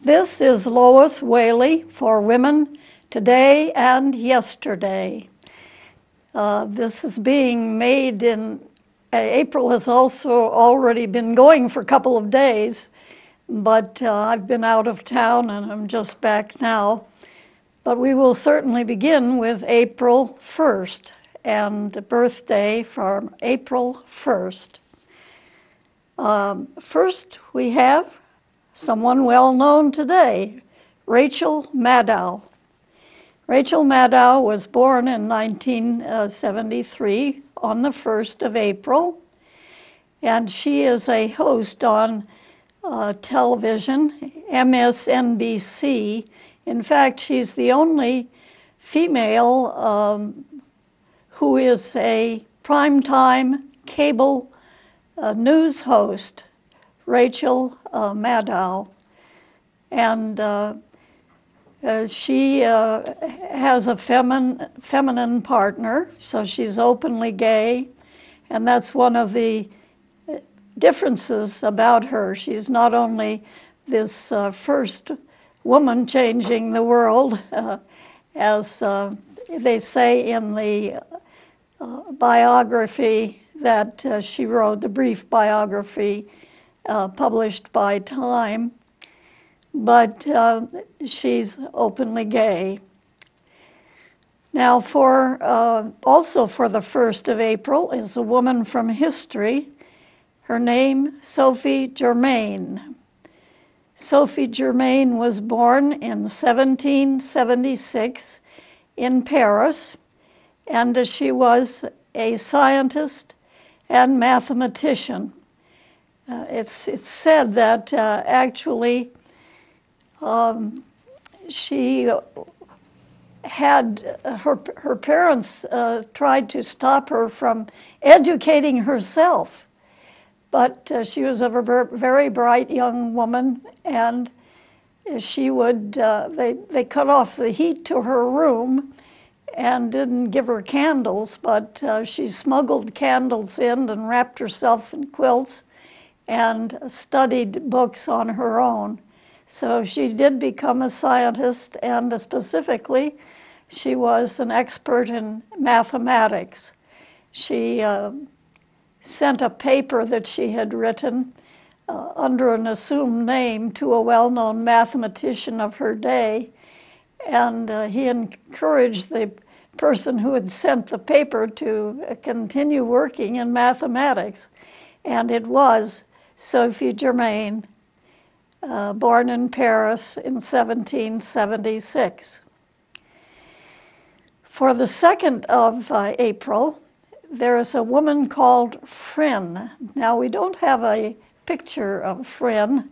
This is Lois Whaley for Women Today and Yesterday. This is being made in April has also already been going for a couple of days, but I've been out of town and I'm just back now. But we will certainly begin with April 1st and a birthday from April 1st. First, we have someone well known today, Rachel Maddow. Rachel Maddow was born in 1973 on the 1st of April, and she is a host on television, MSNBC. In fact, she's the only female who is a primetime cable news host, Rachel Maddow. And she has a feminine partner, so she's openly gay, and that's one of the differences about her. She's not only this first woman changing the world, as they say in the biography that she wrote, the brief biography published by Time, but she's openly gay. Now, also for the 1st of April is a woman from history. Her name, Sophie Germain. Sophie Germain was born in 1776 in Paris, and she was a scientist and mathematician. It's said that actually she had her parents tried to stop her from educating herself, but she was a very bright young woman, and she would they cut off the heat to her room and didn't give her candles, but she smuggled candles in and wrapped herself in quilts and studied books on her own. So she did become a scientist, and specifically, she was an expert in mathematics. She sent a paper that she had written under an assumed name to a well-known mathematician of her day, and he encouraged the person who had sent the paper to continue working in mathematics, and it was Sophie Germain, born in Paris in 1776. For the 2nd of April, there is a woman called Phryne. Now, we don't have a picture of Phryne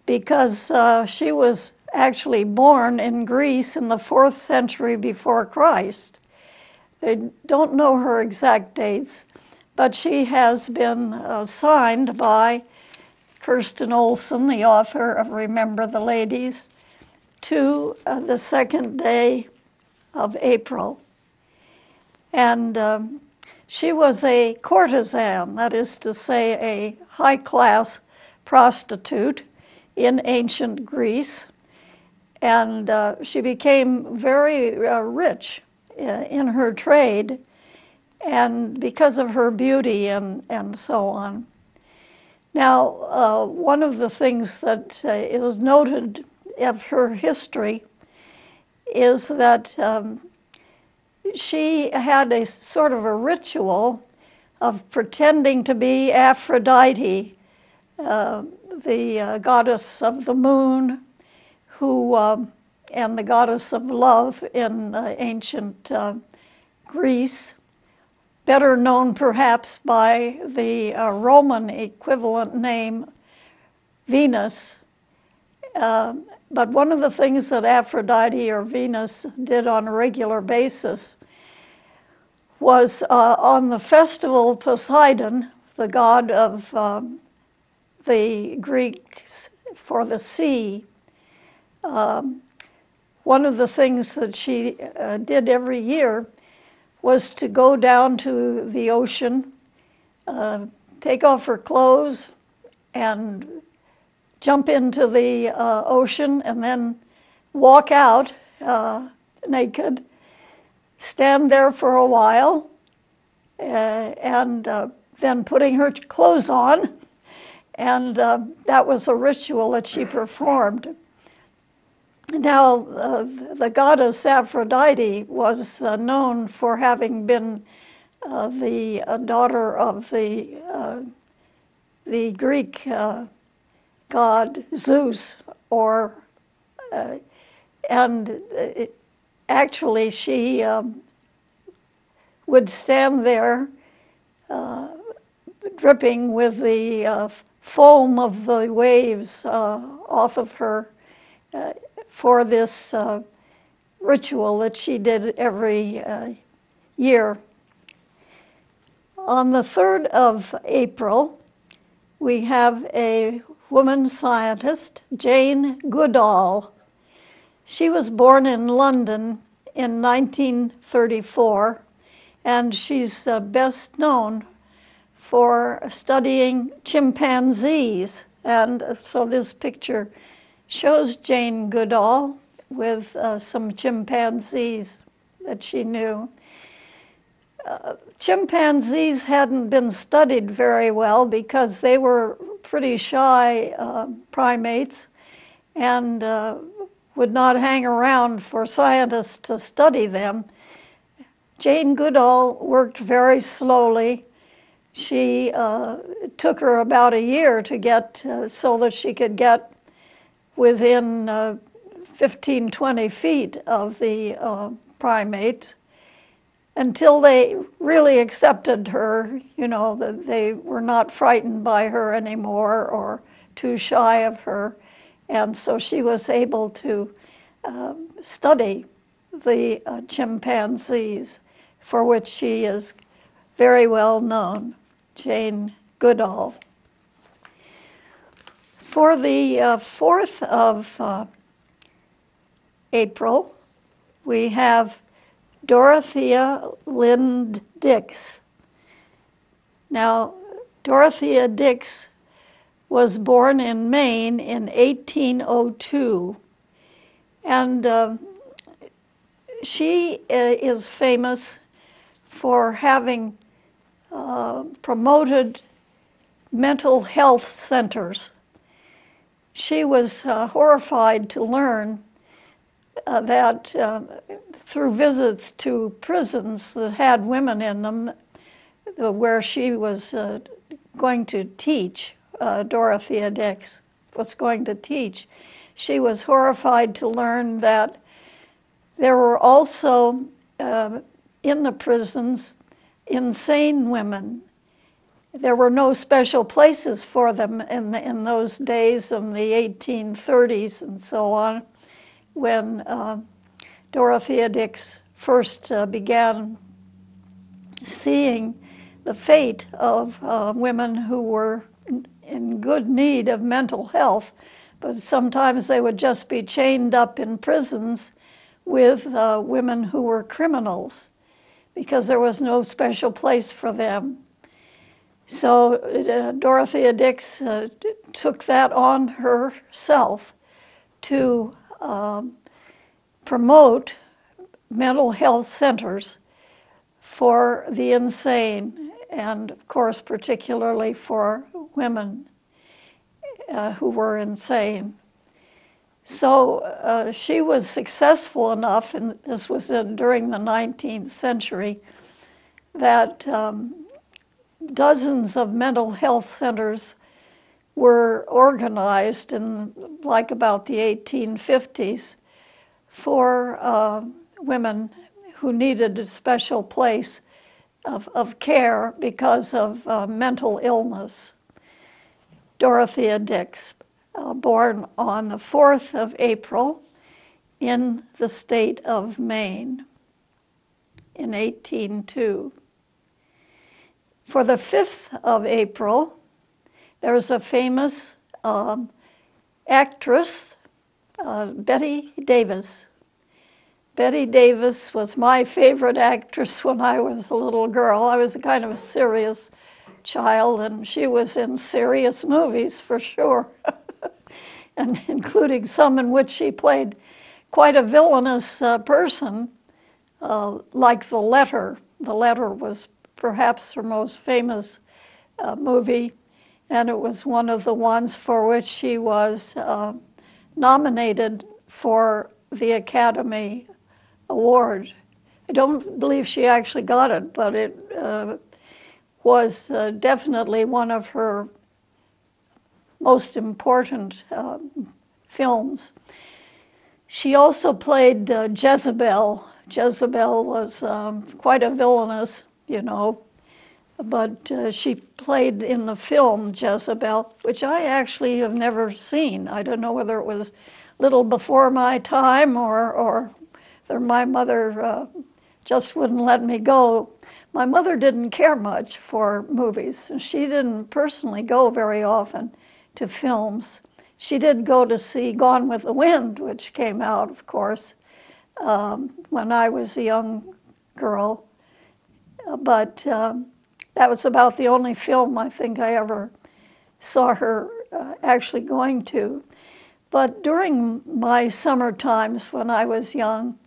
because she was actually born in Greece in the 4th century before Christ. They don't know her exact dates, but she has been signed by Kirsten Olsen, the author of Remember the Ladies, to the 2nd day of April. And she was a courtesan, that is to say, a high-class prostitute in ancient Greece. And she became very rich in her trade, and because of her beauty and so on. Now, one of the things that is noted of her history is that she had a sort of a ritual of pretending to be Aphrodite, the goddess of the moon, who and the goddess of love in ancient Greece, better known perhaps by the Roman equivalent name Venus. But one of the things that Aphrodite or Venus did on a regular basis was on the festival Poseidon, the god of the Greeks for the sea. One of the things that she did every year was to go down to the ocean, take off her clothes, and jump into the ocean and then walk out naked, stand there for a while, and then putting her clothes on. And that was a ritual that she performed. Now, the goddess Aphrodite was known for having been the daughter of the Greek god Zeus, and actually she would stand there dripping with the foam of the waves off of her for this ritual that she did every year. On the 3rd of April, we have a woman scientist, Jane Goodall. She was born in London in 1934, and she's best known for studying chimpanzees. And so this picture shows Jane Goodall with some chimpanzees that she knew. Chimpanzees hadn't been studied very well because they were pretty shy primates and would not hang around for scientists to study them. Jane Goodall worked very slowly. She took her about a year to get so that she could get within 15, 20 feet of the primates, until they really accepted her, you know, that they were not frightened by her anymore or too shy of her. And so she was able to study the chimpanzees, for which she is very well known, Jane Goodall. For the 4th of April, we have Dorothea Lynde Dix. Now, Dorothea Dix was born in Maine in 1802, and she is famous for having promoted mental health centers. She was horrified to learn that through visits to prisons that had women in them, where she was going to teach, Dorothea Dix was going to teach, she was horrified to learn that there were also in the prisons insane women. There were no special places for them in those days, in the 1830s and so on, when Dorothea Dix first began seeing the fate of women who were in good need of mental health, but sometimes they would just be chained up in prisons with women who were criminals because there was no special place for them. So Dorothea Dix took that on herself to promote mental health centers for the insane, and of course particularly for women who were insane. So she was successful enough, and this was during the 19th century, that dozens of mental health centers were organized in like about the 1850s for women who needed a special place of care because of mental illness. Dorothea Dix, born on the 4th of April in the state of Maine in 1802. For the 5th of April, there was a famous actress, Bette Davis. Bette Davis was my favorite actress when I was a little girl. I was a kind of a serious child, and she was in serious movies for sure. and including some in which she played quite a villainous person, like The Letter. The Letter was perhaps her most famous movie, and it was one of the ones for which she was nominated for the Academy Award. I don't believe she actually got it, but it was definitely one of her most important films. She also played Jezebel. Jezebel was quite a villainous, but she played in the film Jezebel, which I actually have never seen. I don't know whether it was a little before my time or my mother just wouldn't let me go. My mother didn't care much for movies. She didn't personally go very often to films. She did go to see Gone with the Wind, which came out, of course, when I was a young girl. But that was about the only film I think I ever saw her actually going to. But during my summer times when I was young,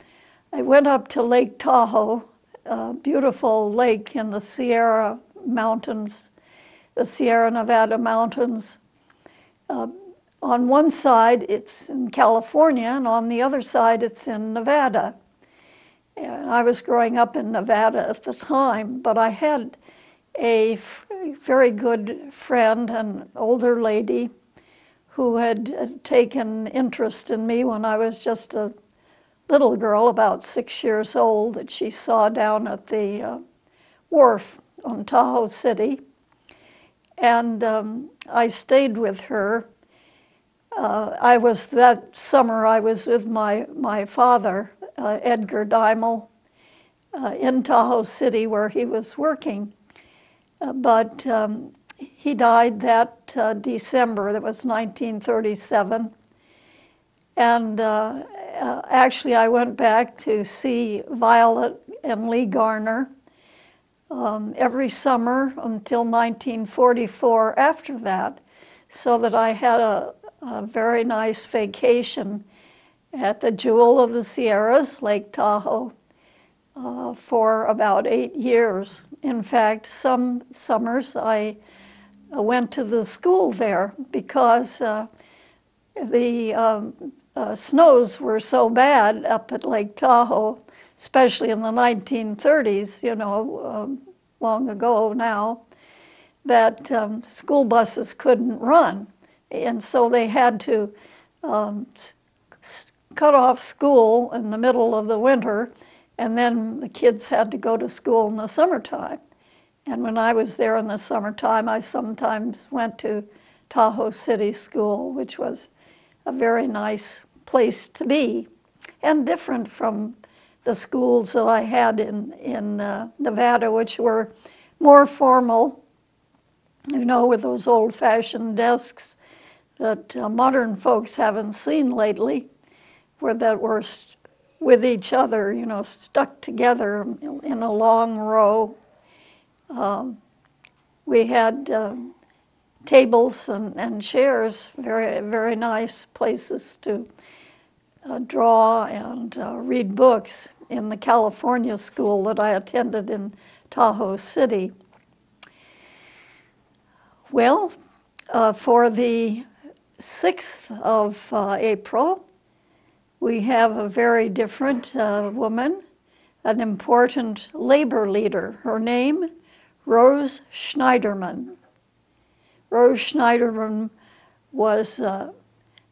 I went up to Lake Tahoe, a beautiful lake in the Sierra Mountains, the Sierra Nevada mountains. On one side, it's in California, and on the other side, it's in Nevada. And I was growing up in Nevada at the time, but I had a very good friend, an older lady, who had taken interest in me when I was just a little girl, about 6 years old, that she saw down at the wharf on Tahoe City. And I stayed with her. That summer, I was with my father, Edgar Daimel, in Tahoe City where he was working. But he died that December, that was 1937. And actually, I went back to see Violet and Lee Garner every summer until 1944 after that, so that I had a very nice vacation at the Jewel of the Sierras, Lake Tahoe, for about 8 years. In fact, some summers I went to the school there because the snows were so bad up at Lake Tahoe, especially in the 1930s, long ago now, that school buses couldn't run. And so they had to cut off school in the middle of the winter, and then the kids had to go to school in the summertime. And when I was there in the summertime, I sometimes went to Tahoe City School, which was a very nice place to be, and different from the schools that I had in Nevada, which were more formal, with those old-fashioned desks that modern folks haven't seen lately, that were with each other, stuck together in a long row. We had tables and chairs, very, very nice places to draw and read books in the California school that I attended in Tahoe City. Well, for the 6th of April, we have a very different woman, an important labor leader. Her name, Rose Schneiderman. Rose Schneiderman was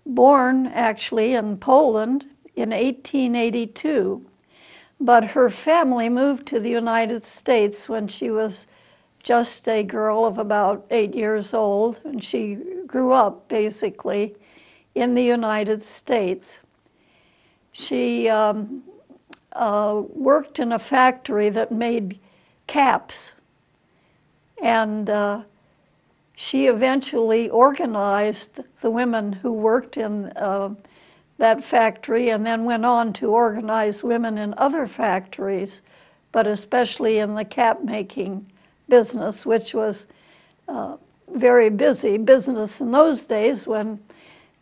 born actually in Poland in 1882, but her family moved to the United States when she was just a girl of about 8 years old, and she grew up basically in the United States. She worked in a factory that made caps, and she eventually organized the women who worked in that factory, and then went on to organize women in other factories, but especially in the cap making business, which was very busy business in those days when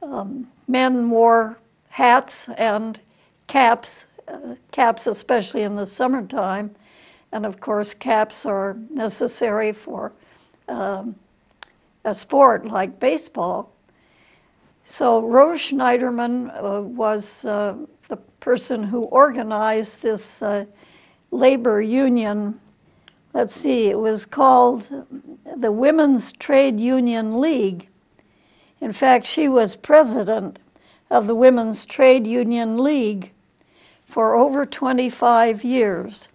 Men wore hats and caps, caps especially in the summertime. And of course, caps are necessary for a sport like baseball. So Rose Schneiderman was the person who organized this labor union. Let's see, it was called the Women's Trade Union League. In fact, she was president of the Women's Trade Union League for over 25 years,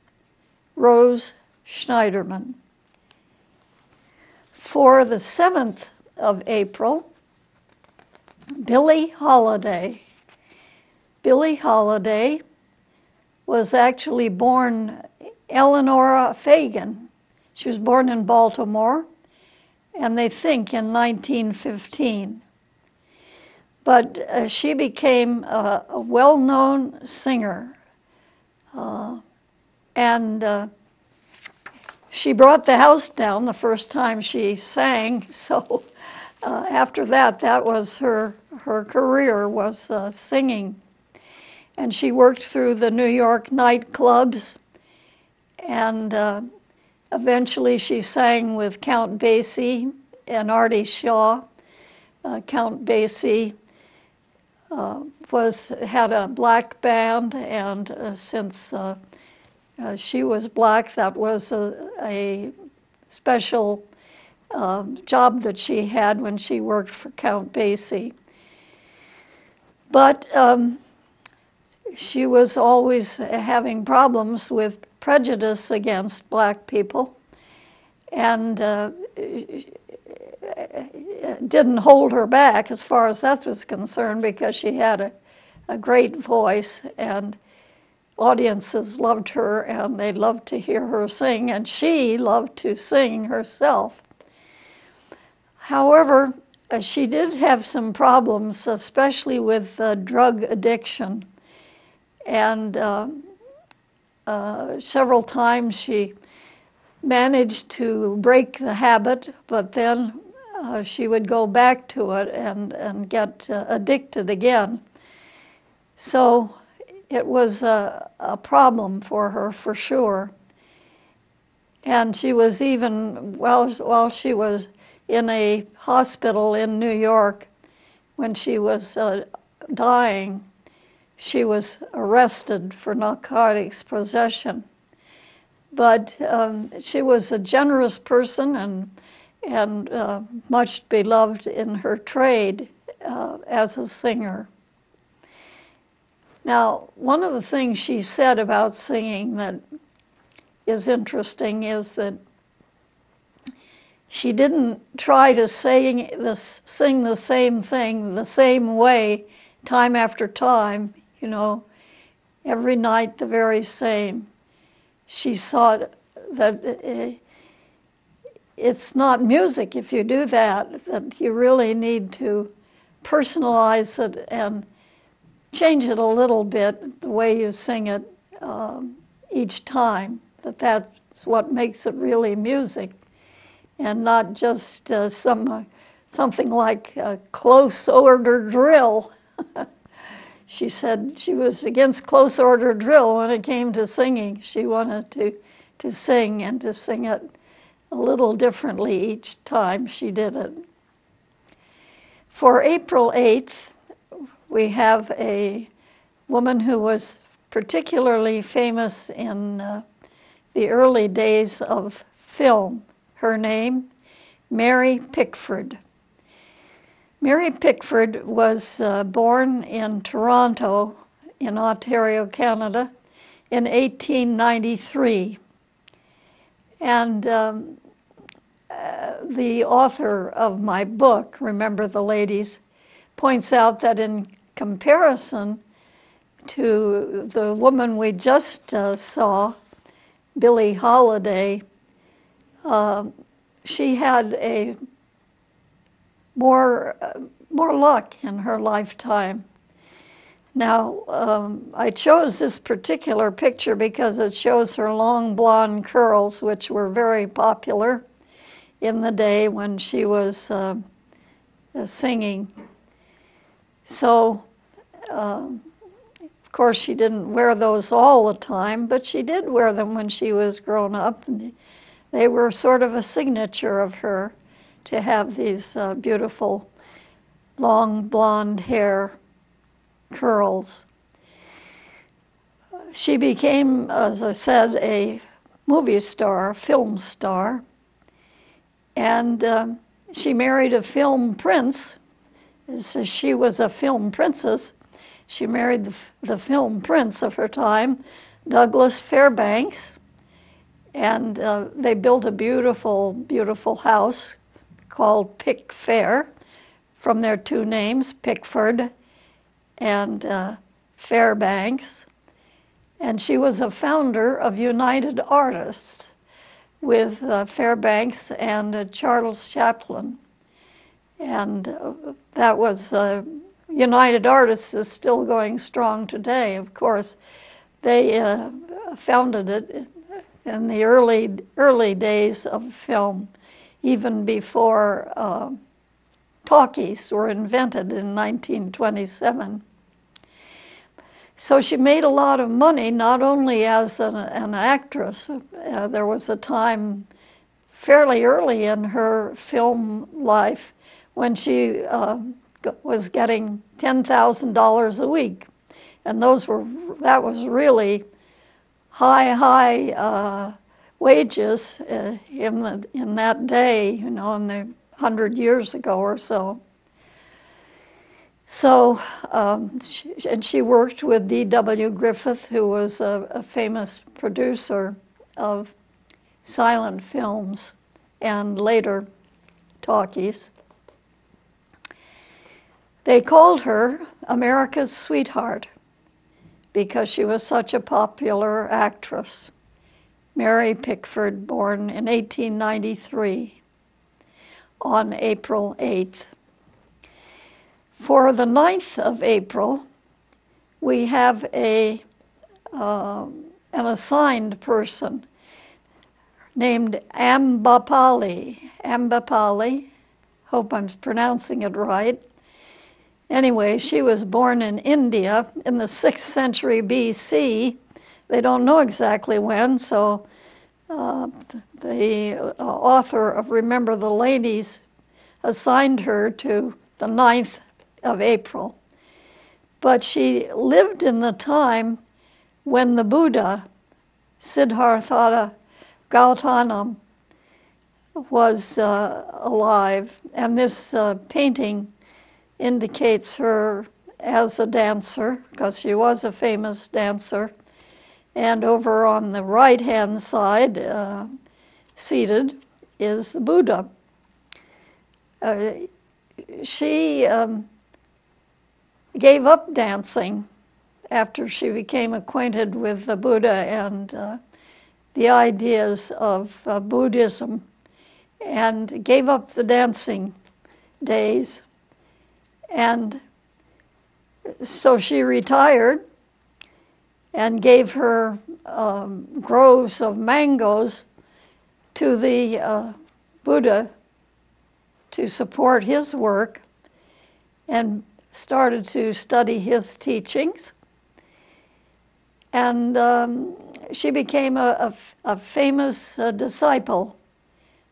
Rose Schneiderman. For the 7th of April, Billie Holiday. Billie Holiday was actually born Eleanora Fagan. She was born in Baltimore, and they think in 1915. But she became a well-known singer, and she brought the house down the first time she sang. So after that, that was her career, was singing. And she worked through the New York nightclubs, and eventually she sang with Count Basie and Artie Shaw. Count Basie had a black band, and since she was black, that was a special job that she had when she worked for Count Basie. But she was always having problems with prejudice against black people, and didn't hold her back as far as that was concerned, because she had a great voice, and audiences loved her, and they loved to hear her sing, and she loved to sing herself. However, she did have some problems, especially with drug addiction. And several times she managed to break the habit, but then she would go back to it and get addicted again. So it was a problem for her, for sure. And she was even, while she was in a hospital in New York, when she was dying, she was arrested for narcotics possession. But she was a generous person and much beloved in her trade as a singer. Now, one of the things she said about singing that is interesting is that she didn't try to sing the same thing the same way time after time, you know, every night the very same. She saw that it's not music if you do that, that you really need to personalize it and change it a little bit, the way you sing it each time, that's what makes it really music, and not just something like a close order drill. She said she was against close order drill when it came to singing. She wanted to sing, and to sing it a little differently each time she did it. For April 8th, we have a woman who was particularly famous in the early days of film. Her name, Mary Pickford. Mary Pickford was born in Toronto, in Ontario, Canada, in 1893. And the author of my book, Remember the Ladies, points out that in comparison to the woman we just saw, Billie Holiday, she had a more luck in her lifetime. Now, I chose this particular picture because it shows her long blonde curls, which were very popular in the day when she was singing. So, of course, she didn't wear those all the time, but she did wear them when she was grown up. And they were sort of a signature of her to have these beautiful long blonde hair curls. She became, as I said, a movie star, film star, and she married a film prince. So she was a film princess. She married the film prince of her time, Douglas Fairbanks, and they built a beautiful, beautiful house called Pickfair, from their two names, Pickford and Fairbanks. And she was a founder of United Artists with Fairbanks and Charles Chaplin. And that was, United Artists is still going strong today, of course. They founded it in the early days of film, even before talkies were invented in 1927. So she made a lot of money, not only as an actress. There was a time fairly early in her film life when she was getting $10,000 a week. And that was really high wages in that day, in the 100 years ago or so. So, and she worked with D.W. Griffith, who was a famous producer of silent films and later talkies. They called her America's sweetheart because she was such a popular actress. Mary Pickford, born in 1893 on April 8th. For the 9th of April, we have an assigned person named Ambapali. Ambapali, hope I'm pronouncing it right. Anyway, she was born in India in the 6th century BC. They don't know exactly when, so the author of Remember the Ladies assigned her to the 9th of April. But she lived in the time when the Buddha, Siddhartha Gautama, was alive. And this painting indicates her as a dancer, because she was a famous dancer. And over on the right-hand side, seated, is the Buddha. She gave up dancing after she became acquainted with the Buddha and the ideas of Buddhism, and gave up the dancing days. And so she retired and gave her groves of mangoes to the Buddha to support his work, and started to study his teachings. And she became a famous disciple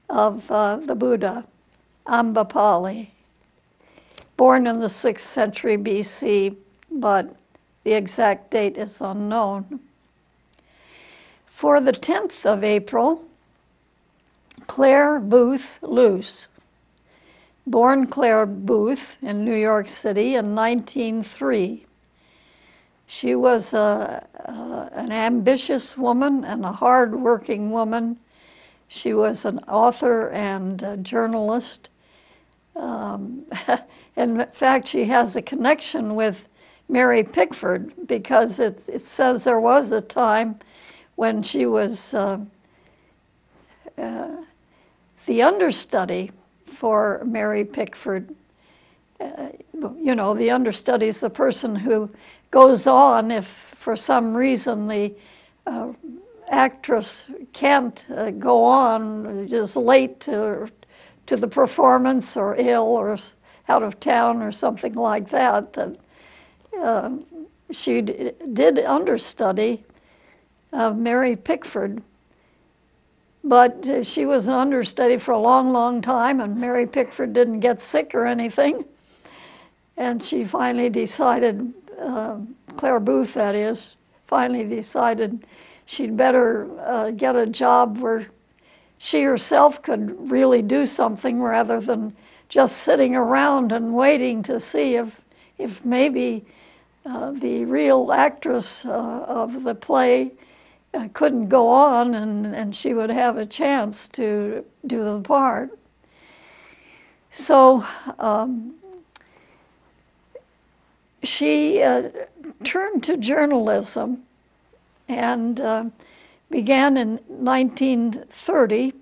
of the Buddha, Ambapali, born in the 6th century BC, but the exact date is unknown. For the 10th of April, Clare Boothe Luce, born Clare Boothe in New York City in 1903. She was an ambitious woman and a hard-working woman. She was an author and a journalist. In fact, she has a connection with Mary Pickford, because it says there was a time when she was the understudy for Mary Pickford. The understudy is the person who goes on if for some reason the actress can't go on, is late to the performance or ill or out of town or something like that, that she did understudy Mary Pickford. But she was an understudy for a long, long time, and Mary Pickford didn't get sick or anything. And she finally decided, Claire Booth that is, finally decided she'd better get a job where she herself could really do something rather than just sitting around and waiting to see if maybe the real actress of the play couldn't go on and she would have a chance to do the part. So she turned to journalism and began in 1930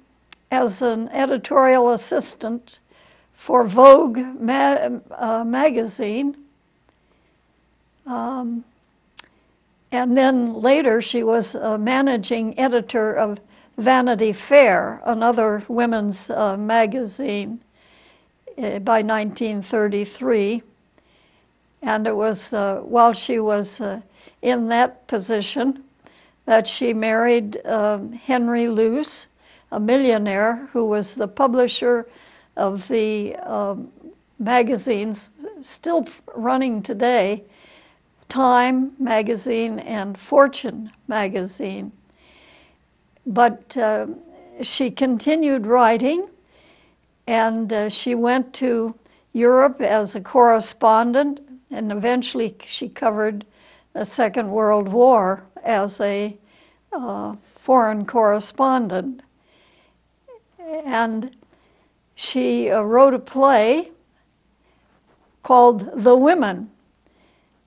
as an editorial assistant for Vogue magazine. And then later she was a managing editor of Vanity Fair, another women's magazine, by 1933. And it was while she was in that position that she married Henry Luce, a millionaire who was the publisher of the magazines still running today, Time magazine and Fortune magazine. But she continued writing, and she went to Europe as a correspondent, and eventually she covered the Second World War as a foreign correspondent. And she wrote a play called The Women.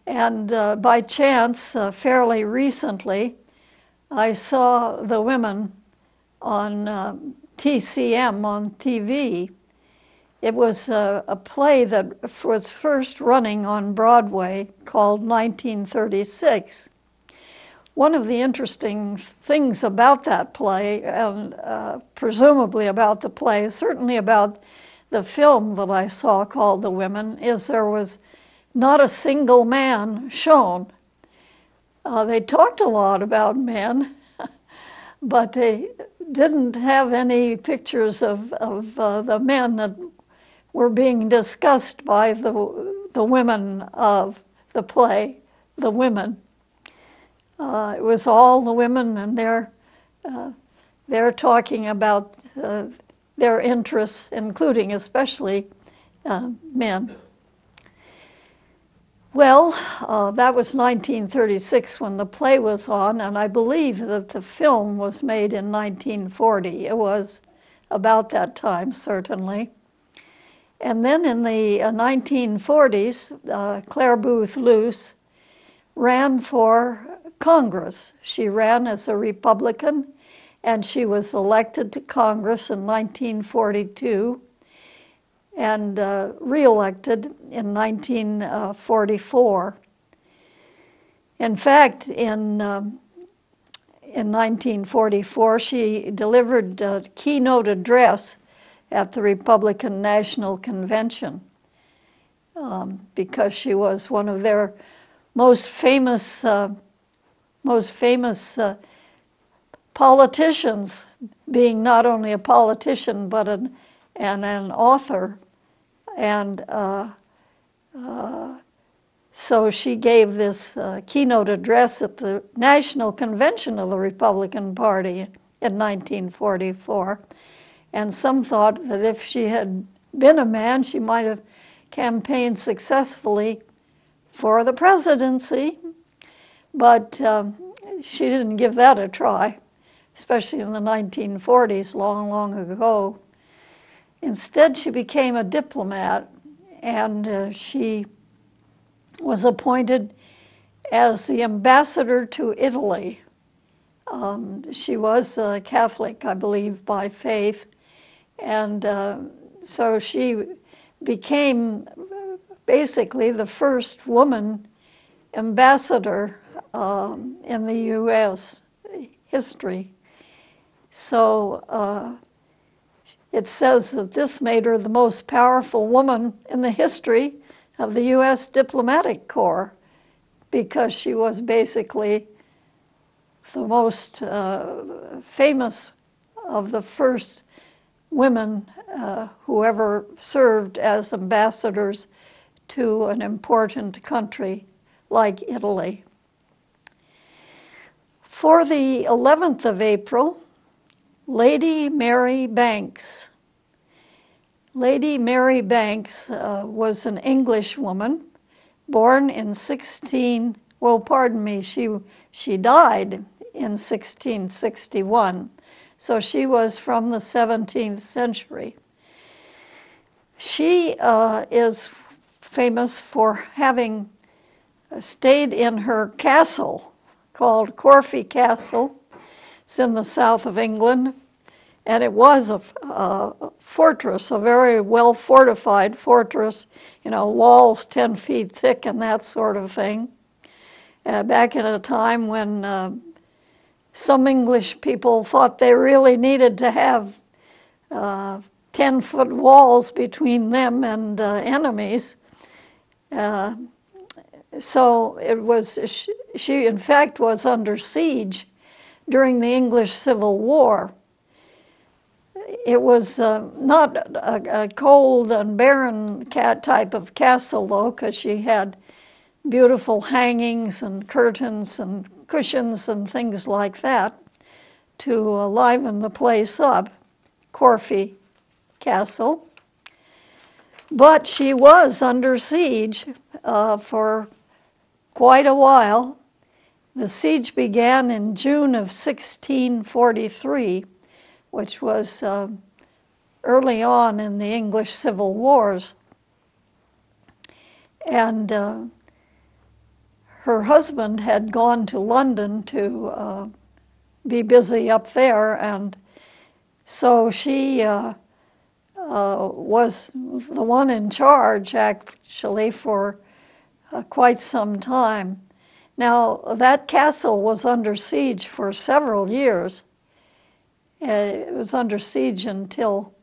And by chance, fairly recently, I saw The Women on TCM on TV. It was a play that was first running on Broadway called 1936. One of the interesting things about that play, and presumably about the play, certainly about the film that I saw called The Women, is there was not a single man shown. They talked a lot about men, but they didn't have any pictures of the men that were being discussed by the women of the play, The Women. It was all the women, and they're talking about their interests, including especially men. Well, that was 1936 when the play was on, and I believe that the film was made in 1940. It was about that time, certainly. And then in the 1940s, Claire Booth Luce ran for Congress. She ran as a Republican, and she was elected to Congress in 1942 and re-elected in 1944. In fact, in 1944, she delivered a keynote address at the Republican National Convention because she was one of their most famous politicians, being not only a politician but an author. And so she gave this keynote address at the National Convention of the Republican Party in 1944. And some thought that if she had been a man, she might have campaigned successfully for the presidency. But she didn't give that a try, especially in the 1940s, long, long ago. Instead, she became a diplomat, and she was appointed as the ambassador to Italy. She was a Catholic, I believe, by faith, and so she became basically the first woman ambassador in the U.S. history. So It says that this made her the most powerful woman in the history of the U.S. diplomatic corps, because she was basically the most famous of the first women who ever served as ambassadors to an important country like Italy. For the 11th of April, Lady Mary Banks. Lady Mary Banks was an English woman born in she died in 1661, so she was from the 17th century. She is famous for having stayed in her castle called Corfe Castle. It's in the south of England, and it was a fortress, a very well-fortified fortress, walls 10 feet thick and that sort of thing. Back in a time when some English people thought they really needed to have 10-foot walls between them and enemies. So it was, she in fact was under siege during the English Civil War. It was not a cold and barren type of castle, though, because she had beautiful hangings and curtains and cushions and things like that to liven the place up, Corfe Castle. But she was under siege for quite a while. The siege began in June of 1643, which was early on in the English Civil Wars. And her husband had gone to London to be busy up there, and so she was the one in charge, actually, for quite some time. Now, that castle was under siege for several years. It was under siege until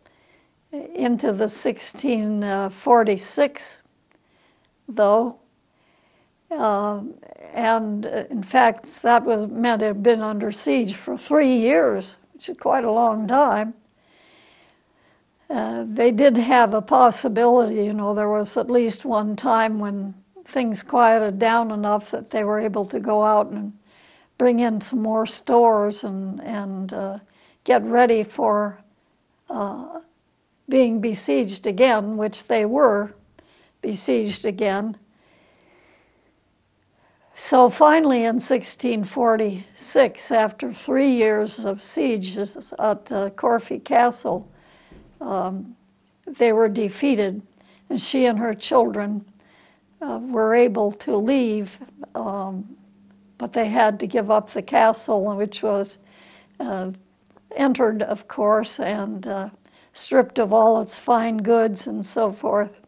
into the 1646, though. And in fact, that meant it had been under siege for 3 years, which is quite a long time. They did have a possibility, there was at least one time when things quieted down enough that they were able to go out and bring in some more stores and get ready for being besieged again, which they were besieged again. So finally in 1646, after 3 years of sieges at Corfe Castle, they were defeated, and she and her children were able to leave, but they had to give up the castle, which was entered, of course, and stripped of all its fine goods and so forth.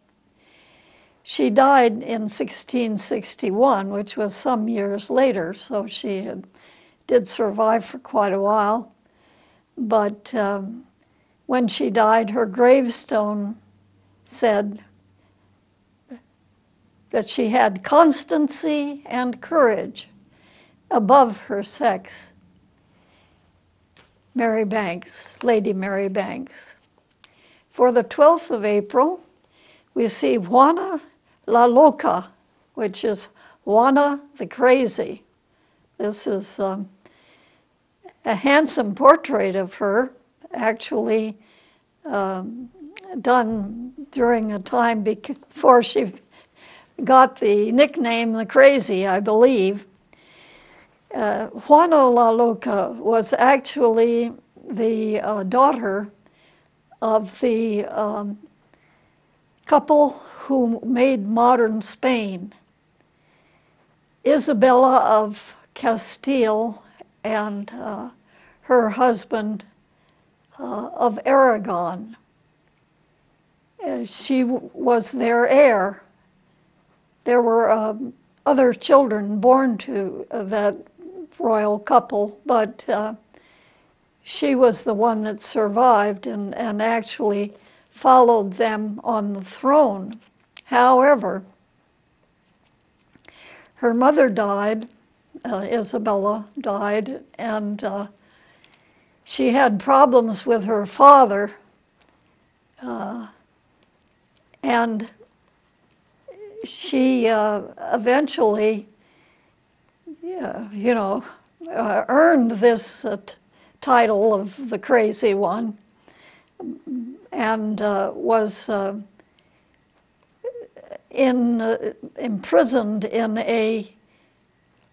She died in 1661, which was some years later, so she did survive for quite a while. But when she died, her gravestone said that she had constancy and courage above her sex. Mary Banks, Lady Mary Banks. For the 12th of April, we see Juana la Loca, which is Juana the Crazy. This is a handsome portrait of her, actually done during a time before she got the nickname the Crazy, I believe. Juana la Loca was actually the daughter of the couple who made modern Spain, Isabella of Castile and her husband of Aragon. She was their heir. There were other children born to that royal couple, but she was the one that survived and actually followed them on the throne. However, her mother died, Isabella died, and she had problems with her father, and she eventually, earned this title of the crazy one, and was imprisoned in a,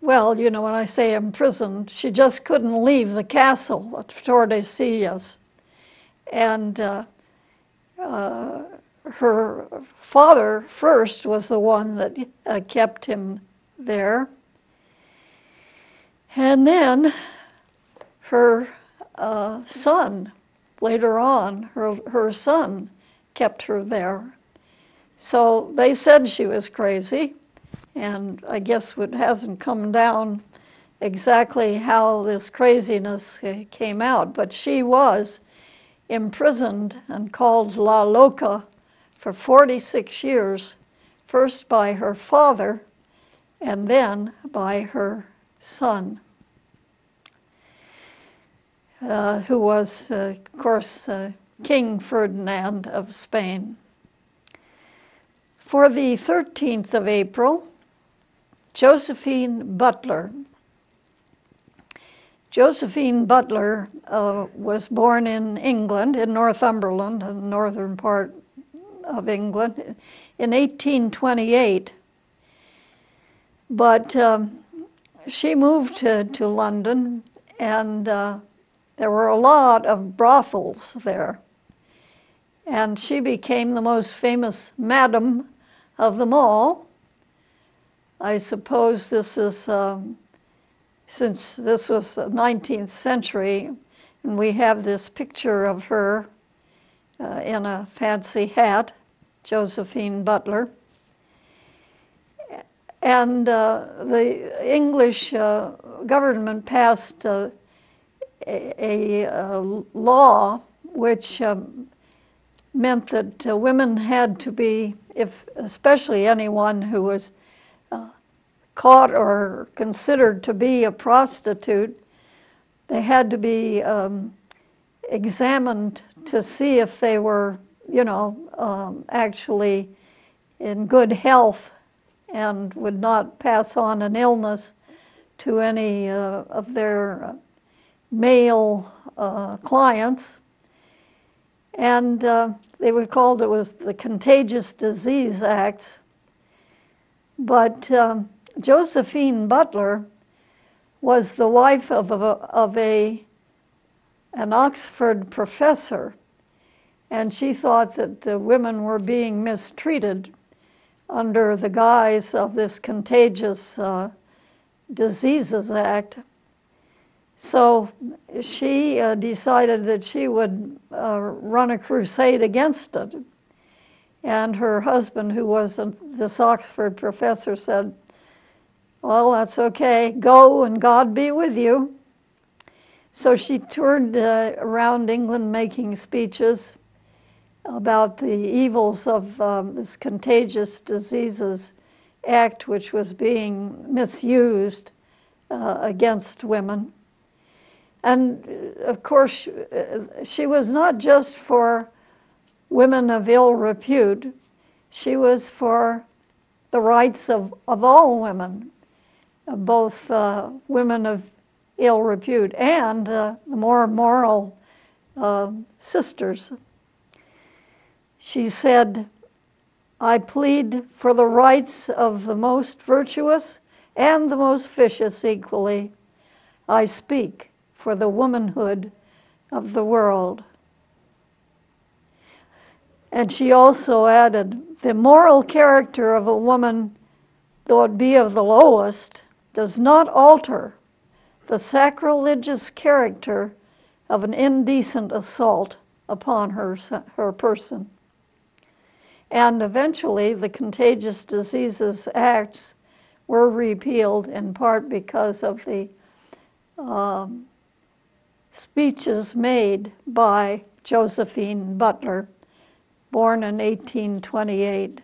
well, when I say imprisoned, she just couldn't leave the castle at Tordesillas. And her father first was the one that kept him there. And then her son, later on, her son kept her there. So they said she was crazy, and I guess it hasn't come down exactly how this craziness came out, but she was imprisoned and called La Loca for 46 years, first by her father and then by her son, who was, of course, King Ferdinand of Spain. For the 13th of April, Josephine Butler. Josephine Butler was born in England, in Northumberland, the northern part of England, in 1828. But she moved to London, and there were a lot of brothels there. And she became the most famous madam of them all. I suppose this is, since this was the 19th century, and we have this picture of her in a fancy hat, Josephine Butler. And the English government passed a law which meant that women had to be, especially anyone who was caught or considered to be a prostitute, they had to be examined to see if they were, actually in good health and would not pass on an illness to any of their male clients. And they were called, it was the Contagious Disease Act. But Josephine Butler was the wife of an Oxford professor, and she thought that the women were being mistreated under the guise of this Contagious Diseases Act. So she decided that she would run a crusade against it. And her husband, who was this Oxford professor, said, well, that's okay, go and God be with you. So she toured around England making speeches about the evils of this Contagious Diseases Act, which was being misused against women. And of course, she was not just for women of ill repute. She was for the rights of all women, both women of ill repute and the more moral sisters. She said, I plead for the rights of the most virtuous and the most vicious equally. I speak for the womanhood of the world. And she also added, the moral character of a woman, though it be of the lowest, does not alter the sacrilegious character of an indecent assault upon her person. And eventually, the Contagious Diseases Acts were repealed in part because of the speeches made by Josephine Butler, born in 1828.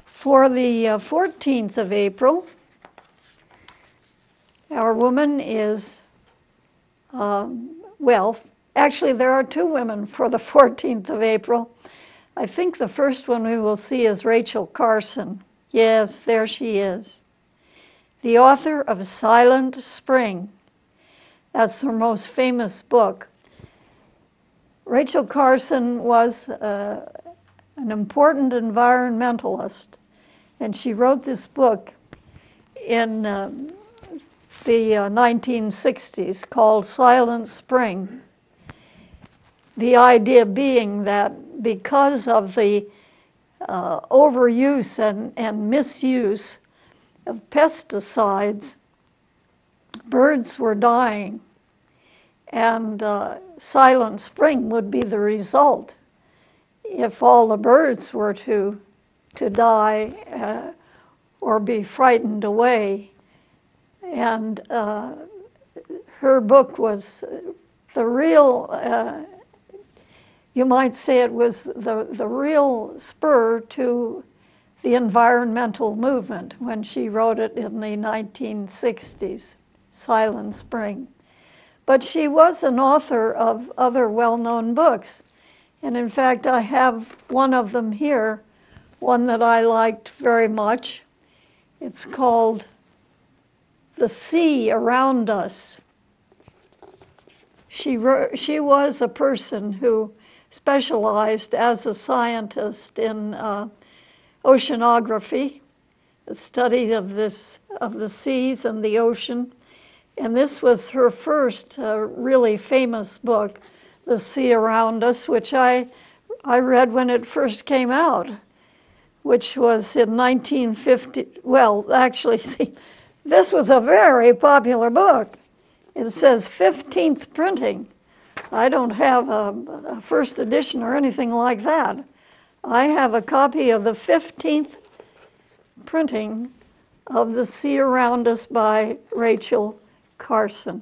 For the 14th of April, our woman is, well, actually there are two women for the 14th of April. I think the first one we will see is Rachel Carson. Yes, there she is. The author of Silent Spring. That's her most famous book. Rachel Carson was an important environmentalist, and she wrote this book in the 1960s called Silent Spring. The idea being that because of the overuse and misuse of pesticides, birds were dying, and Silent Spring would be the result if all the birds were to die or be frightened away. And her book was the real, you might say it was the real spur to the environmental movement when she wrote it in the 1960s, Silent Spring. But she was an author of other well-known books. And in fact, I have one of them here, one that I liked very much. It's called The Sea Around Us. She was a person who specialized as a scientist in oceanography, the study of the seas and the ocean. And this was her first really famous book, The Sea Around Us, which I read when it first came out, which was in 1950. Well, actually, see, this was a very popular book. It says 15th printing. I don't have a first edition or anything like that. I have a copy of the 15th printing of The Sea Around Us by Rachel Carson,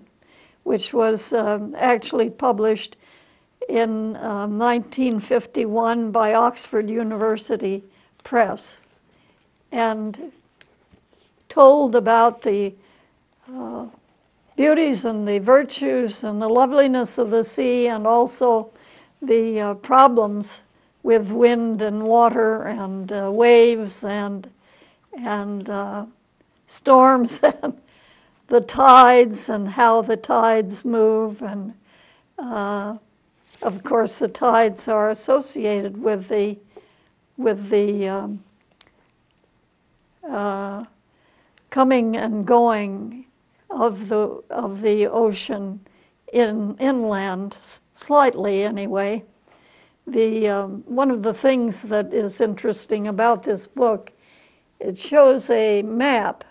which was actually published in 1951 by Oxford University Press, and told about the beauties and the virtues and the loveliness of the sea, and also the problems with wind and water and waves and storms and the tides and how the tides move. And of course the tides are associated with the coming and going of the ocean inland, slightly anyway. One of the things that is interesting about this book, it shows a map.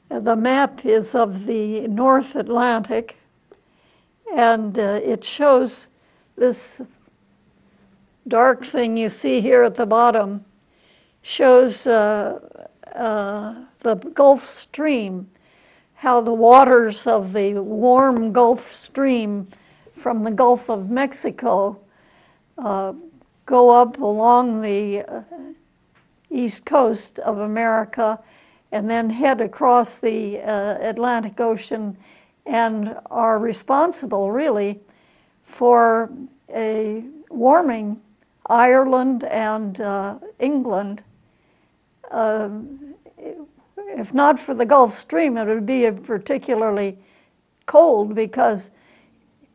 The map is of the North Atlantic, and it shows this dark thing you see here at the bottom, shows the Gulf Stream, how the waters of the warm Gulf Stream from the Gulf of Mexico go up along the east coast of America and then head across the Atlantic Ocean and are responsible, really, for a warming Ireland and England. If not for the Gulf Stream, it would be particularly cold, because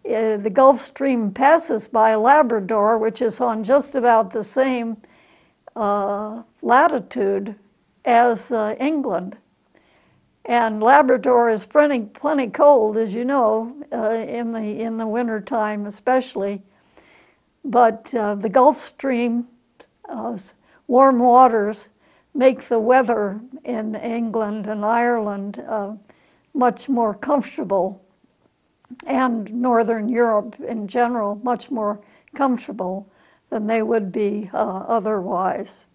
the Gulf Stream passes by Labrador, which is on just about the same latitude as England. And Labrador is plenty cold, as you know, in the winter time especially. But the Gulf Stream warm waters make the weather in England and Ireland much more comfortable, and Northern Europe in general much more comfortable than they would be otherwise.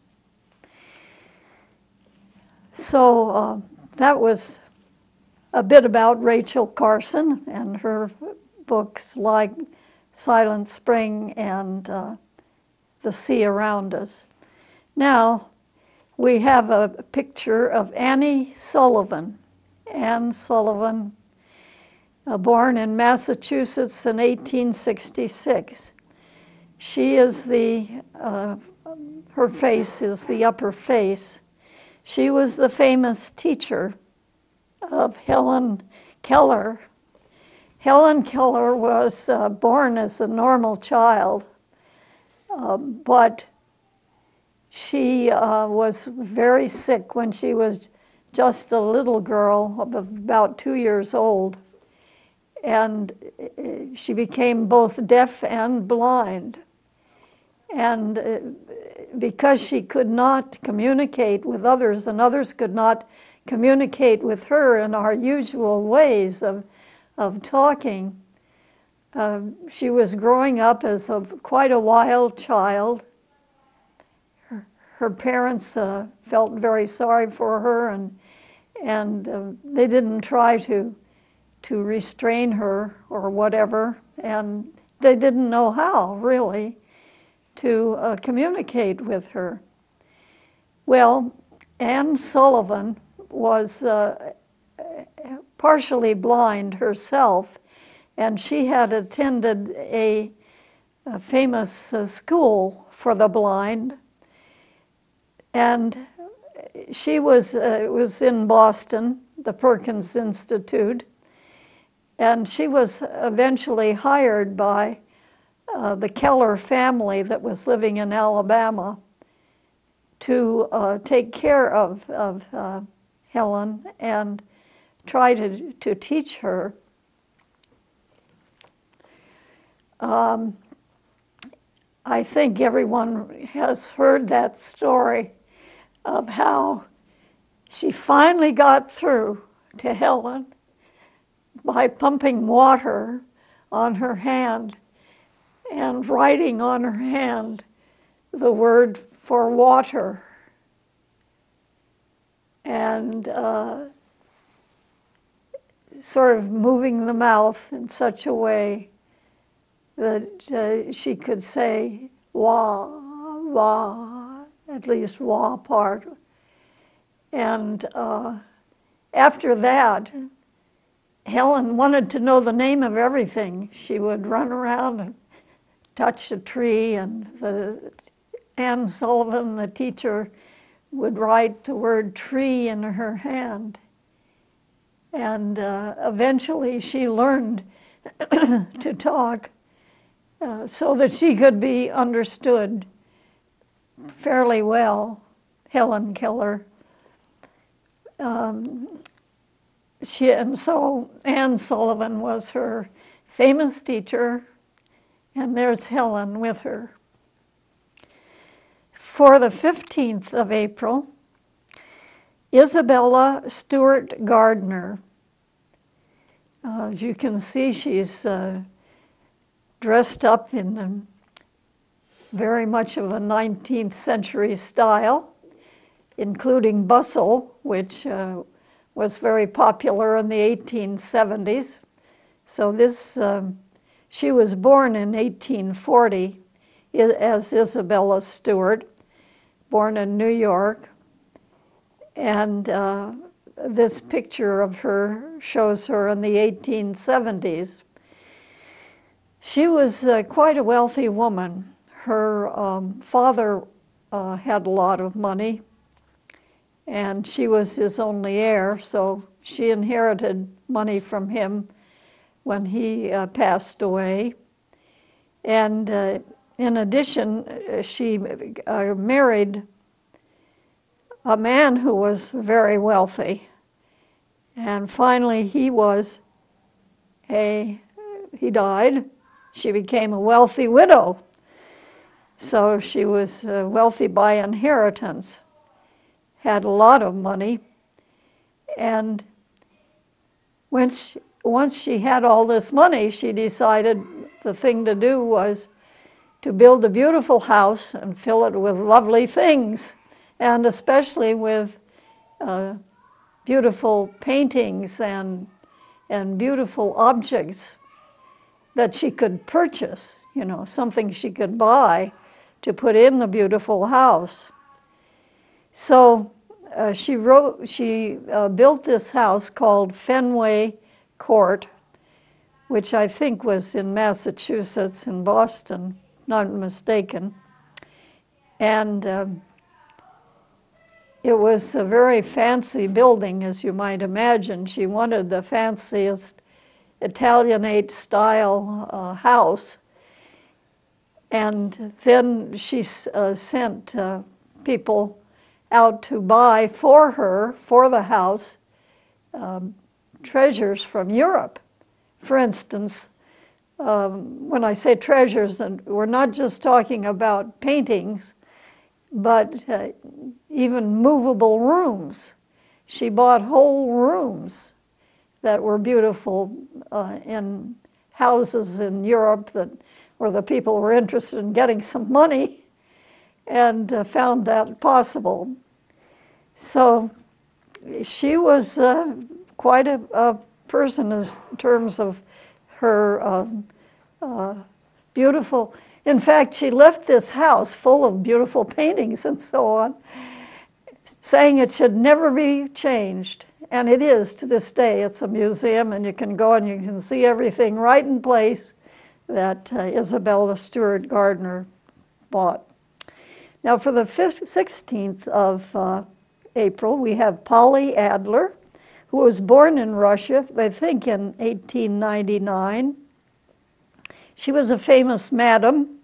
So that was a bit about Rachel Carson and her books like Silent Spring and The Sea Around Us. Now, we have a picture of Annie Sullivan. Anne Sullivan, born in Massachusetts in 1866. She is her face is the upper face. She was the famous teacher of Helen Keller. Helen Keller was born as a normal child, but she was very sick when she was just a little girl of about 2 years old, and she became both deaf and blind. And because she could not communicate with others, and others could not communicate with her in our usual ways of talking, she was growing up as quite a wild child. Her parents felt very sorry for her, and they didn't try to restrain her or whatever, and they didn't know how, really, to communicate with her. Well, Anne Sullivan was partially blind herself, and she had attended a famous school for the blind, and she was in Boston, the Perkins Institute, and she was eventually hired by the Keller family that was living in Alabama to take care of Helen and try to teach her. I think everyone has heard that story of how she finally got through to Helen by pumping water on her hand and writing on her hand the word for water, and sort of moving the mouth in such a way that she could say wah, wah, at least wah part. And after that, Helen wanted to know the name of everything. She would run around and touch a tree, and Anne Sullivan, the teacher, would write the word tree in her hand. And eventually she learned to talk so that she could be understood fairly well, Helen Keller. And so Anne Sullivan was her famous teacher, and there's Helen with her. For the 15th of April, Isabella Stewart Gardner. As you can see, she's dressed up in very much of a 19th century style, including bustle, which was very popular in the 1870s. So this, she was born in 1840 as Isabella Stewart, born in New York. And this picture of her shows her in the 1870s. She was quite a wealthy woman. Her father had a lot of money, and she was his only heir, so she inherited money from him when he passed away. And in addition, she married a man who was very wealthy. And finally, he died. She became a wealthy widow. So she was wealthy by inheritance, had a lot of money. And once she had all this money, she decided the thing to do was to build a beautiful house and fill it with lovely things, and especially with beautiful paintings and beautiful objects that she could purchase, you know, something she could buy to put in the beautiful house. So she built this house called Fenway Court, which I think was in Massachusetts, in Boston, not mistaken. And it was a very fancy building, as you might imagine. She wanted the fanciest Italianate style house. And then she sent people out to buy for her, for the house, treasures from Europe. For instance, when I say treasures, and we're not just talking about paintings, but even movable rooms. She bought whole rooms that were beautiful in houses in Europe where the people were interested in getting some money, and found that possible. So she was quite a person in terms of her beautiful. In fact, she left this house full of beautiful paintings and so on, saying it should never be changed. And it is to this day. It's a museum, and you can go and you can see everything right in place that Isabella Stewart Gardner bought. Now, for the 16th of April, we have Polly Adler, who was born in Russia, I think in 1899. She was a famous madam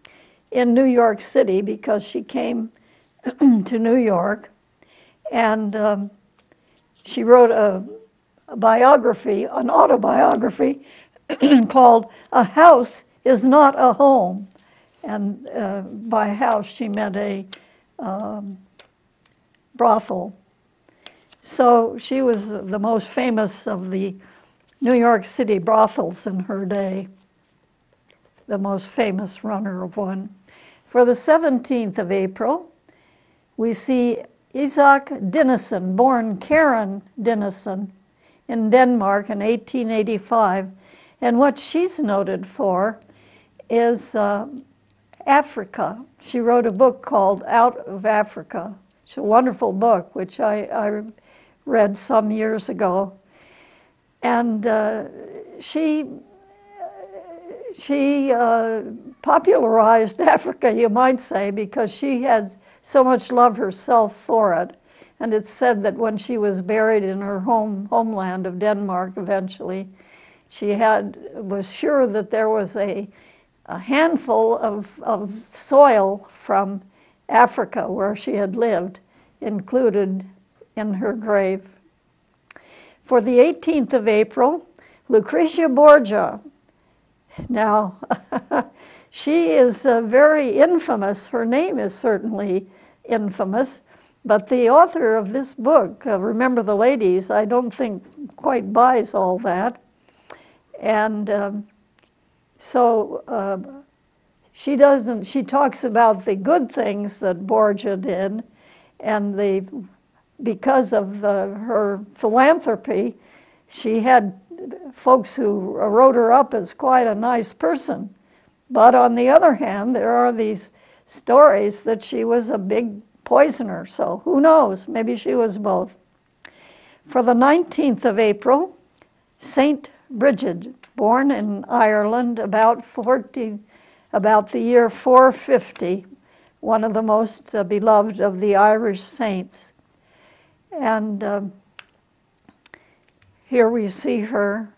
in New York City because she came to New York, and she wrote a biography, an autobiography, called A House is Not a Home. And by house, she meant a brothel. So she was the most famous of the New York City brothels in her day, the most famous runner of one. For the 17th of April, we see Isak Dinesen, born Karen Dinesen in Denmark in 1885. And what she's noted for is Africa. She wrote a book called Out of Africa. It's a wonderful book, which I read some years ago. And she popularized Africa, you might say, because she had so much love herself for it. And it's said that when she was buried in her homeland of Denmark eventually, she was sure that there was a handful of soil from Africa where she had lived included in her grave. For the 18th of April, Lucretia Borgia. Now, she is very infamous. Her name is certainly infamous, but the author of this book, Remember the Ladies, I don't think quite buys all that. And she talks about the good things that Borgia did, and because of her philanthropy, she had folks who wrote her up as quite a nice person. But on the other hand, there are these stories that she was a big poisoner, so who knows, maybe she was both. For the 19th of April, Saint Bridget, born in Ireland about the year 450, one of the most beloved of the Irish saints. And here we see her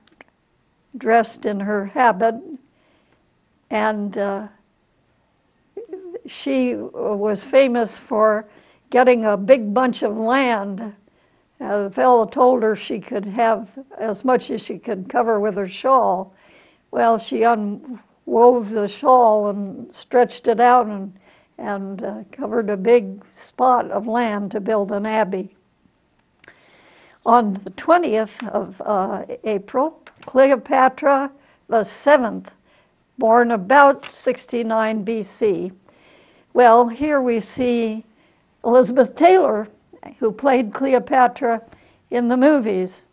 dressed in her habit, and she was famous for getting a big bunch of land. The fellow told her she could have as much as she could cover with her shawl. Well, she unwove the shawl and stretched it out and covered a big spot of land to build an abbey. On the 20th of April, Cleopatra VII, born about 69 BC. Well, here we see Elizabeth Taylor, who played Cleopatra in the movies.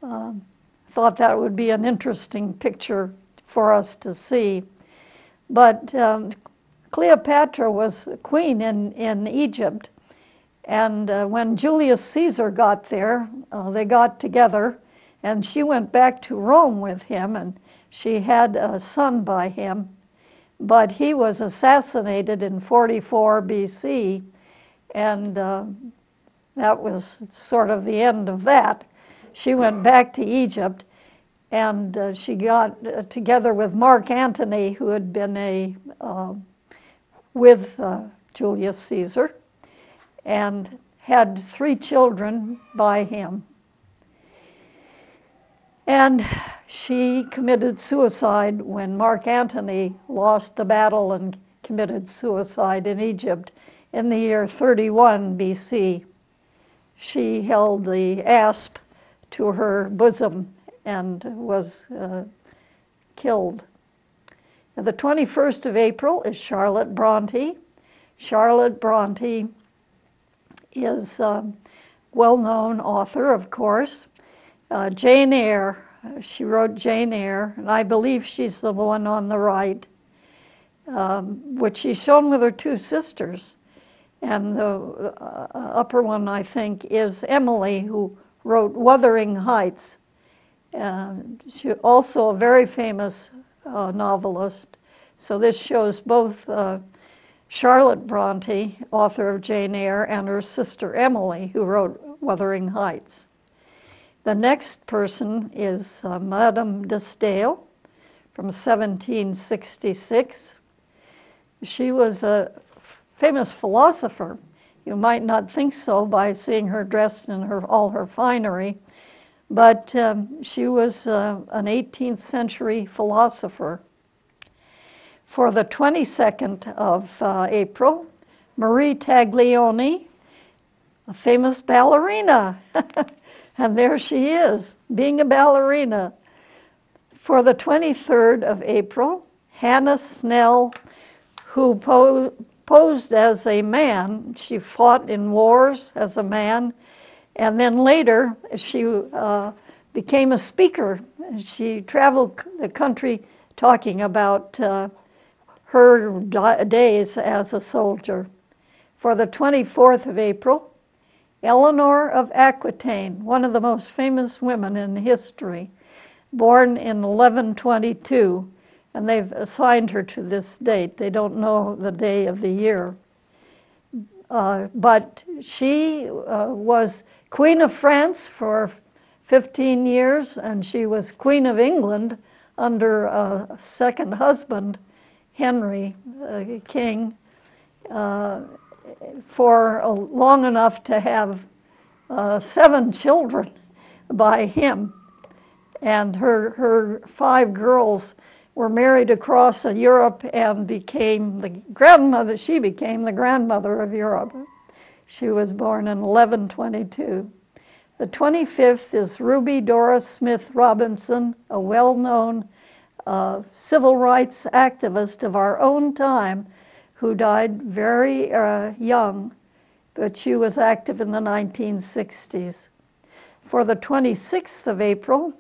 Thought that would be an interesting picture for us to see. But Cleopatra was queen in Egypt, and when Julius Caesar got there, they got together, and she went back to Rome with him, and she had a son by him, but he was assassinated in 44 BC, and that was sort of the end of that. She went back to Egypt, and she got together with Mark Antony, who had been with Julius Caesar, and had 3 children by him. And she committed suicide when Mark Antony lost a battle and committed suicide in Egypt in the year 31 BC. She held the asp to her bosom and was killed. And the 21st of April is Charlotte Bronte. Charlotte Bronte is a well-known author, of course. Jane Eyre, she wrote Jane Eyre, and I believe she's the one on the right, which she's shown with her 2 sisters. And the upper one, I think, is Emily, who wrote Wuthering Heights. She also a very famous novelist. So this shows both Charlotte Bronte, author of Jane Eyre, and her sister Emily, who wrote Wuthering Heights. The next person is Madame de Staël from 1766. She was a famous philosopher. You might not think so by seeing her dressed in all her finery, but she was an 18th century philosopher. For the 22nd of April, Marie Taglioni, a famous ballerina. And there she is, being a ballerina. For the 23rd of April, Hannah Snell, who posed as a man. She fought in wars as a man, and then later she became a speaker. She traveled the country talking about her days as a soldier. For the 24th of April, Eleanor of Aquitaine, one of the most famous women in history, born in 1122, and they've assigned her to this date. They don't know the day of the year. But she was Queen of France for 15 years, and she was Queen of England under a second husband, Henry, king, for long enough to have 7 children by him. And her 5 girls were married across Europe and became the grandmother. She became the grandmother of Europe. She was born in 1122. The 25th is Ruby Doris Smith Robinson, a well-known civil rights activist of our own time, who died very young, but she was active in the 1960s. For the 26th of April,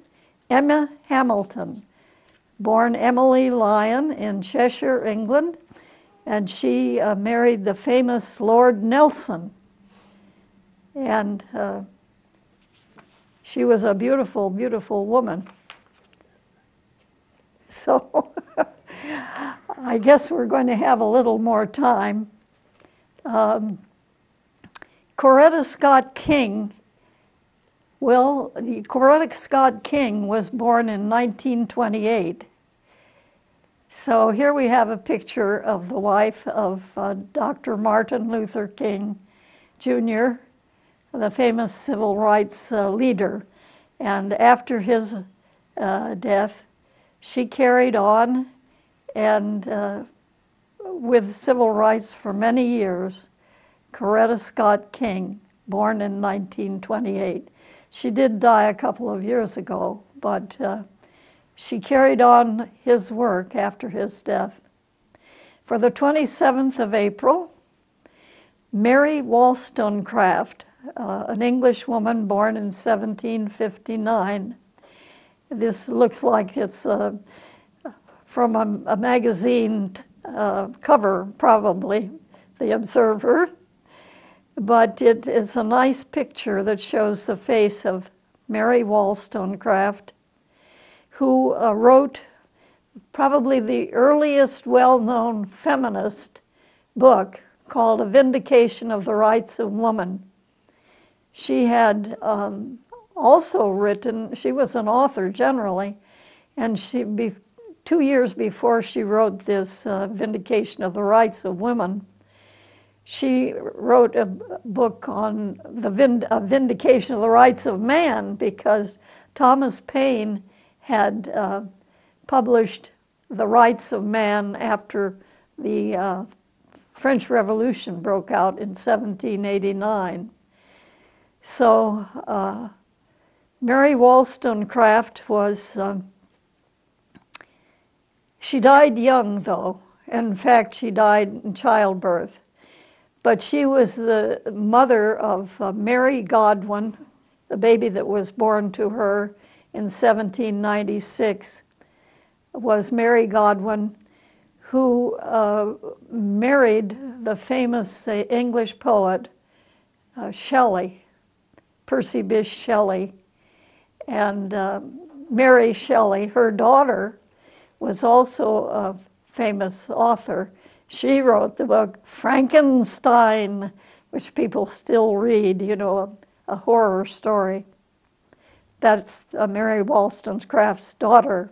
Emma Hamilton, born Emily Lyon in Cheshire, England, and she married the famous Lord Nelson. And she was a beautiful, beautiful woman. So I guess we're going to have a little more time. Coretta Scott King, well, Coretta Scott King was born in 1928. So here we have a picture of the wife of Dr. Martin Luther King, Jr., the famous civil rights leader. And after his death, she carried on and with civil rights for many years. Coretta Scott King, born in 1928. She did die a couple of years ago, but she carried on his work after his death. For the 27th of April, Mary Wollstonecraft, an English woman born in 1759. This looks like it's from a magazine cover, probably, The Observer. But it is a nice picture that shows the face of Mary Wollstonecraft, who wrote probably the earliest well-known feminist book called A Vindication of the Rights of Woman. She had also written, she was an author generally, and 2 years before she wrote this Vindication of the Rights of Women, she wrote a book on the Vindication of the Rights of Man, because Thomas Paine had published The Rights of Man after the French Revolution broke out in 1789. So Mary Wollstonecraft was, she died young though. In fact, she died in childbirth. But she was the mother of Mary Godwin, the baby that was born to her in 1796, was Mary Godwin, who married the famous English poet Shelley, Percy Bysshe Shelley. And Mary Shelley, her daughter, was also a famous author. She wrote the book Frankenstein, which people still read, you know, a horror story. That's Mary Wollstonecraft's daughter,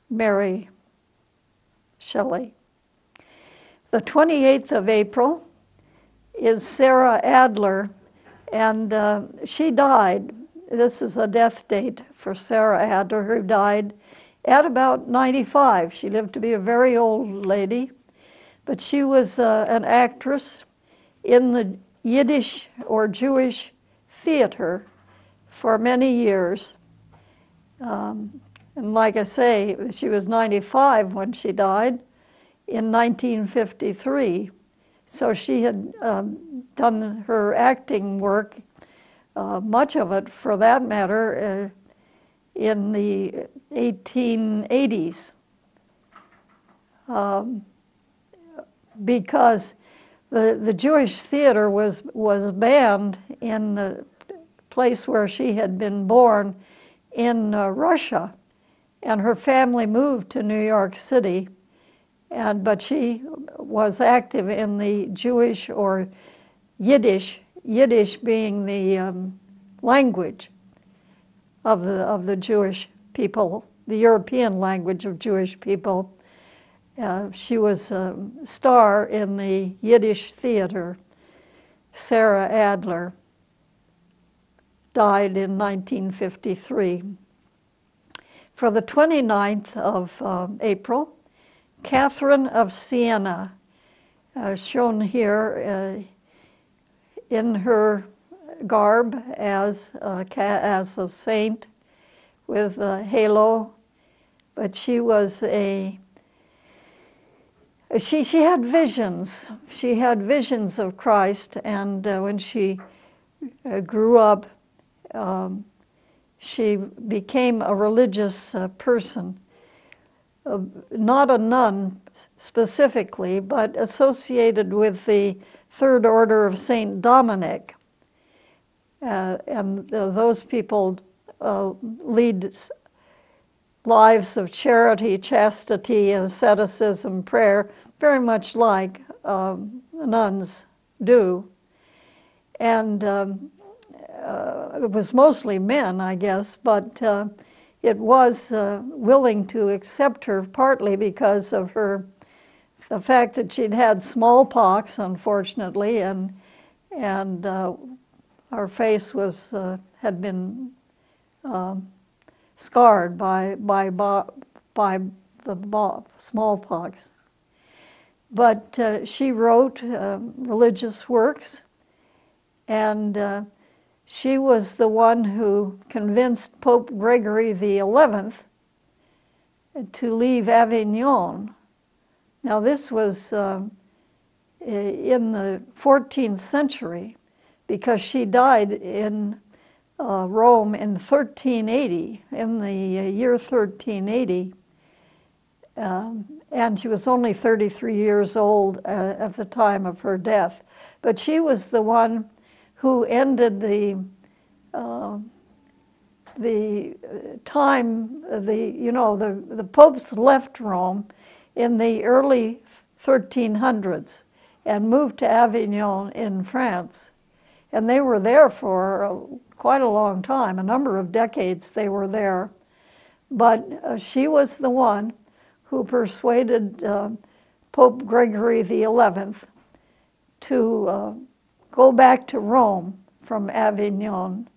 Mary Shelley. The 28th of April is Sarah Adler, and she died. This is a death date for Sarah Adler, who died at about 95. She lived to be a very old lady, but she was an actress in the Yiddish or Jewish theater for many years. And like I say, she was 95 when she died in 1953. So she had done her acting work, much of it for that matter, in the 1880s. Because the Jewish theater was banned in the place where she had been born in Russia, and her family moved to New York City, but she was active in the Jewish or Yiddish being the language of the Jewish people, the European language of Jewish people. She was a star in the Yiddish theater. Sarah Adler died in 1953. For the 29th of April, Catherine of Siena, shown here in her garb as a saint with a halo, but she was she had visions. She had visions of Christ, and when she grew up, she became a religious person. Not a nun specifically, but associated with the Third Order of St. Dominic. And those people lead lives of charity, chastity, asceticism, prayer, very much like nuns do. And it was mostly men, I guess, but it was willing to accept her partly because of the fact that she'd had smallpox, unfortunately, and her face was had been scarred by the smallpox. But she wrote religious works, and she was the one who convinced Pope Gregory XI to leave Avignon. Now this was in the 14th century, because she died in Rome in 1380, in the year 1380. And she was only 33 years old at the time of her death. But she was the one who ended the time, the popes left Rome in the early 1300s and moved to Avignon in France. And they were there for quite a long time, a number of decades they were there. But she was the one who persuaded Pope Gregory XI to go back to Rome from Avignon.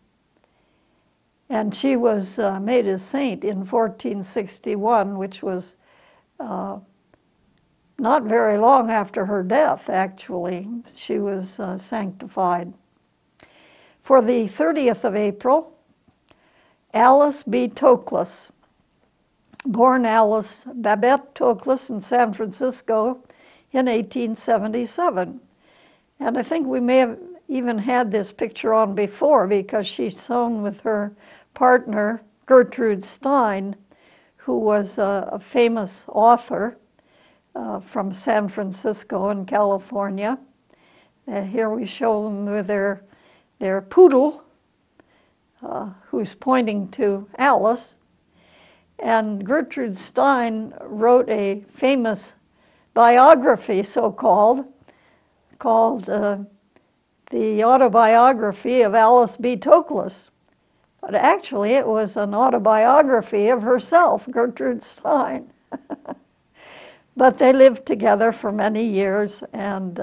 And she was made a saint in 1461, which was not very long after her death, actually. She was sanctified. For the 30th of April, Alice B. Toklas, born Alice Babette Toklas in San Francisco in 1877. And I think we may have even had this picture on before because she's sewn with her partner, Gertrude Stein, who was a famous author from San Francisco in California. Here we show them with their poodle, who's pointing to Alice. And Gertrude Stein wrote a famous biography, so-called, called The Autobiography of Alice B. Toklas. But actually, it was an autobiography of herself, Gertrude Stein. But they lived together for many years, and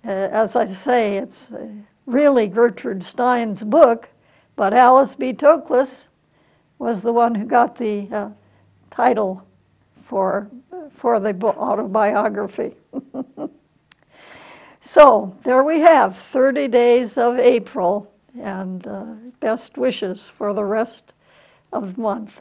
as I say, it's really Gertrude Stein's book, but Alice B. Toklas was the one who got the title for the autobiography. So there we have 30 days of April, and best wishes for the rest of the month.